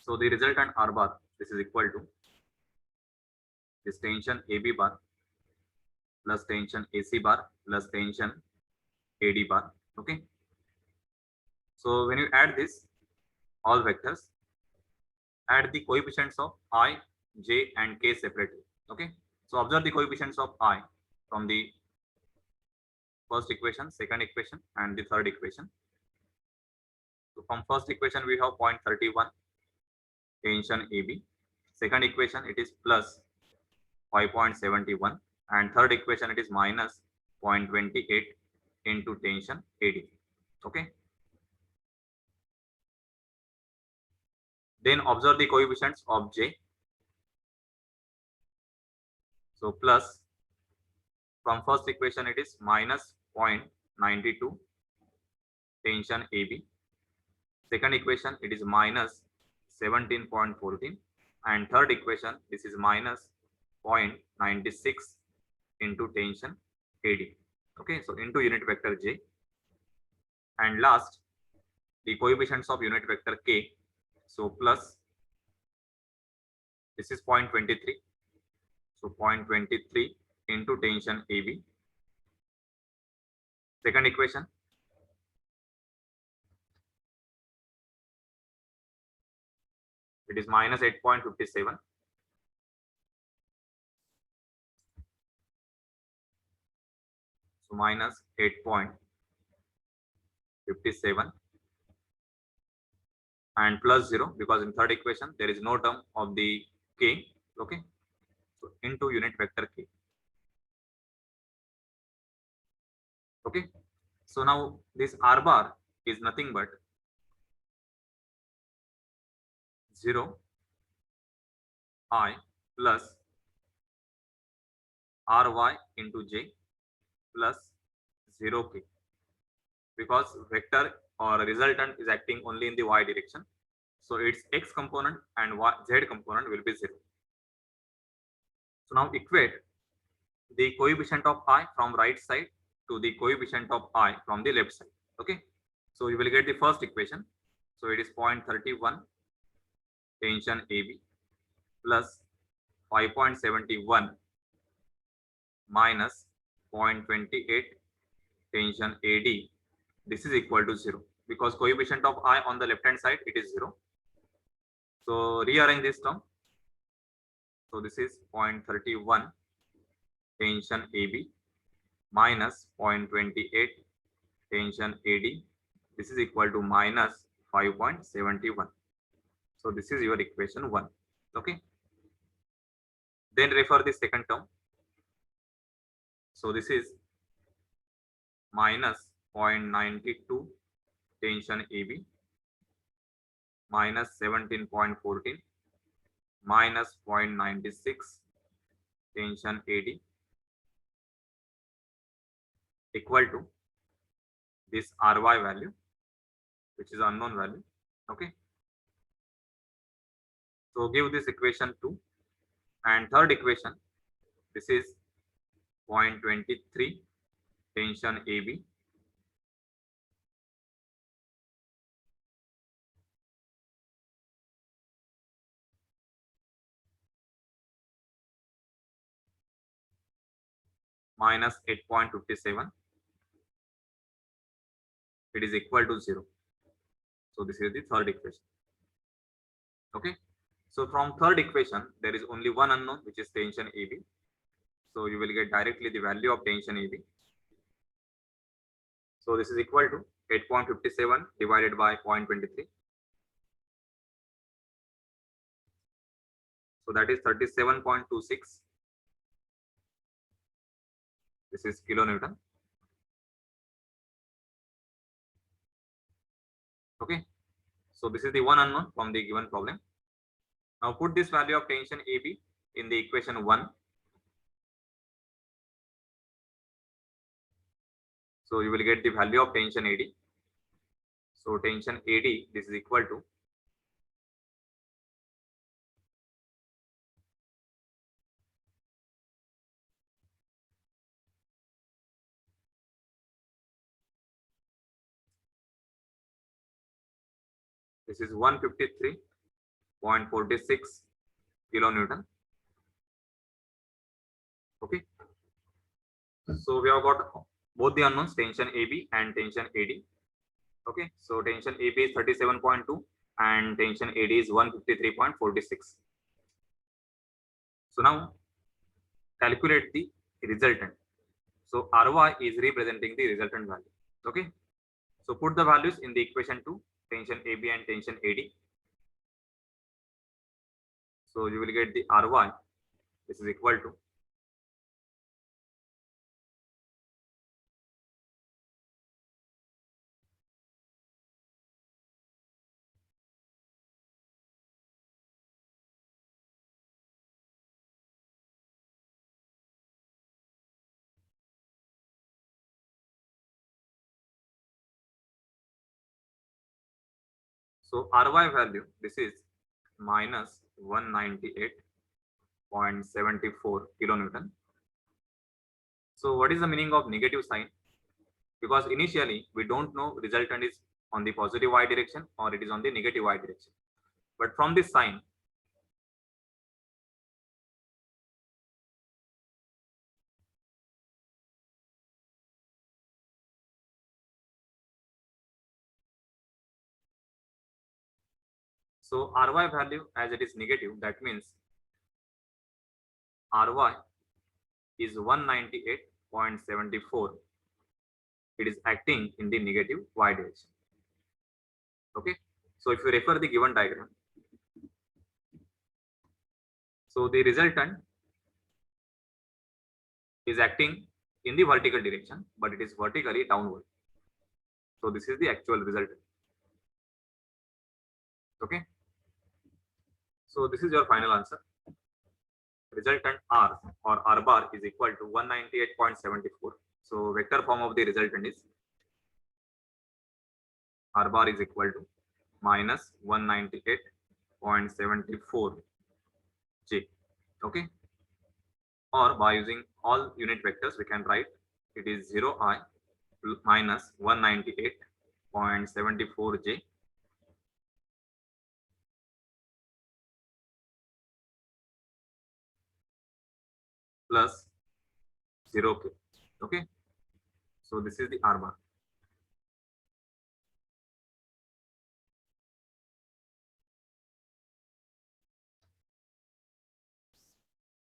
So the resultant R bar, this is equal to this tension AB bar plus tension AC bar plus tension AD bar. Okay. So when you add this all vectors, add the coefficients of I, J and K separately. Okay. So observe the coefficients of I from the first equation, second equation and the third equation. So from first equation we have 0.31 tension AB. Second equation it is plus 5.71 and third equation it is minus 0.28 into tension AD. Okay. Then observe the coefficients of J. So plus from first equation it is minus 0.92 tension AB. Second equation it is minus 17.14 and third equation this is minus 0.96 into tension AD. Okay, so into unit vector J. And last, the coefficients of unit vector K. So plus this is 0.23. So 0.23 into tension AB. Second equation it is minus 8.57. So minus 8.57 and plus 0 because in third equation there is no term of the K. Okay, so into unit vector K. Okay, so now this R bar is nothing but 0 I plus Ry into J plus 0K because vector or resultant is acting only in the y direction. So its x component and z component will be 0. So now equate the coefficient of I from right side to the coefficient of I from the left side. Okay, so you will get the first equation. So it is 0.31 tension AB plus 5.71 minus 0.28 tension AD. This is equal to 0 because coefficient of I on the left hand side it is 0. So rearrange this term. So this is 0.31 tension AB minus 0.28 tension AD. This is equal to minus 5.71. So this is your equation 1. Okay. Then refer the second term. So this is minus 0.92 tension AB minus 17.14 minus 0.96 tension AD equal to this Ry value, which is unknown value. Okay. So give this equation 2 and third equation. This is 0.23 tension AB minus 8.57. It is equal to 0. So this is the third equation. Okay. So from third equation, there is only one unknown, which is tension AB. So you will get directly the value of tension AB. So this is equal to 8.57 divided by 0.23. So that is 37.26. This is kilonewton. Okay. So this is the one unknown from the given problem. Now put this value of tension AB in the equation 1. So you will get the value of tension AD. So tension AD, this is equal to this is 153 0.46 kilonewton. Okay, so we have got both the unknowns, tension AB and tension AD. Okay, so tension AB is 37.2 and tension AD is 153.46. So now calculate the resultant. So Ry is representing the resultant value. Okay, so put the values in the equation 2, tension AB and tension AD. So you will get the Ry. This is equal to so Ry value, this is minus 198.74 kilonewton. So what is the meaning of negative sign? Because initially we don't know resultant is on the positive y direction or it is on the negative y direction. But from this sign, so Ry value as it is negative, that means Ry is 198.74. It is acting in the negative y direction. Okay, so if you refer the given diagram, so the resultant is acting in the vertical direction, but it is vertically downward. So this is the actual resultant. Okay, so this is your final answer. Resultant R or R bar is equal to 198.74. So vector form of the resultant is R bar is equal to minus 198.74 J. Okay, or by using all unit vectors we can write it is 0I minus 198.74 J plus 0K. Okay, so this is the R bar.